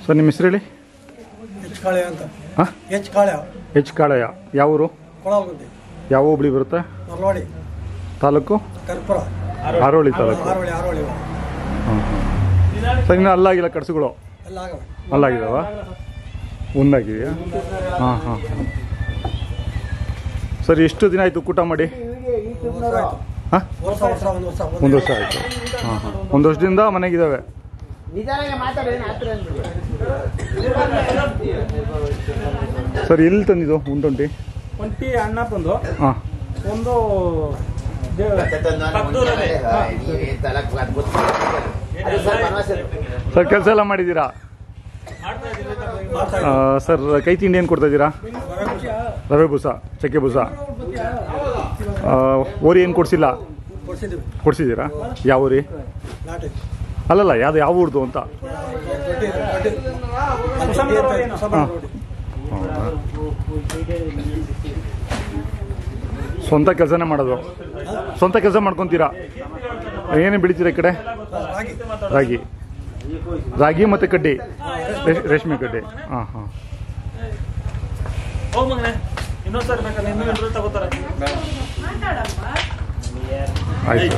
Sir ನಿಮ್ಮ ಹೆಸರು ಹೇಳಿ. ಎಚ್ ಕಾಳೆ ಅಂತ. ಹಾಂ, ಎಚ್ ಕಾಳೆಯ. ಯಾವ ಊರು? ಕೊಳಗುದ್ದಿ. ಯಾವ ಹೋಬಳಿ ಬರುತ್ತೆ? ಮರವಾಡಿ ತಾಲೂಕು? ಕರ್ಪುರ. ಹಾರೋಳಿ ತಾಲೂಕು. ಹಾರೋಳಿ. ಹಾಂ ಸರ್, ಇನ್ನೂ ಅಲ್ಲಾಗಿಲ್ಲ ಕಟ್ಸುಗಳು? ಎಲ್ಲ ಆಗವೆ. ಅಲ್ಲಾಗಿದಾವ? ಒಂದಾಗಿದೆಯಾ? ಹಾಂ ಹಾಂ ಹಾಂ. ಸರ್ ಎಷ್ಟು ದಿನ ಆಯಿತು ಕೂಟ ಮಾಡಿ? ಹಾಂ, ಒಂದು ವರ್ಷ ಆಯಿತು. ಹಾಂ ಹಾಂ, ಒಂದು ವರ್ಷದಿಂದ ಮನೆಗಿದ್ದಾವೆ. ಸರ್ ಎಲ್ಲಿ ತಂದಿದ್ದು ಒಂಟೊಂಟಿ? ಒಂಟಿ ಅಣ್ಣಪ್ಪಂದು. ಹಾಂ, ಒಂದು ಸರ್ ಕೆಲಸ ಎಲ್ಲ ಮಾಡಿದ್ದೀರಾ? ಸರ್ ಕೈ ತಿಂಡಿ ಏನು ಕೊಡ್ತಾ ಇದ್ದೀರಾ? ರವೆ ಬೂಸ, ಚಕ್ಕೆ ಬೂಸ. ಓರಿ ಏನು ಕೊಡಿಸಿಲ್ಲ? ಕೊಡಿಸಿದ್ದೀರಾ? ಯಾವ ಊರಿ? ಅಲ್ಲಲ್ಲ, ಯಾವುದು ಯಾವ ಊರ್ದು ಅಂತ? ಸ್ವಂತ ಕೆಲಸನೇ ಮಾಡೋದು? ಸ್ವಂತ ಕೆಲಸ ಮಾಡ್ಕೊತೀರಾ? ಏನೇ ಬೆಳಿತೀರಾ ಈ ಕಡೆ? ರಾಗಿ ಮತ್ತು ಕಡ್ಡಿ, ರೇಷ್ಮೆ ಕಡ್ಡಿ. ಹಾಂ ಹಾಂ. ಆಯ್ತು.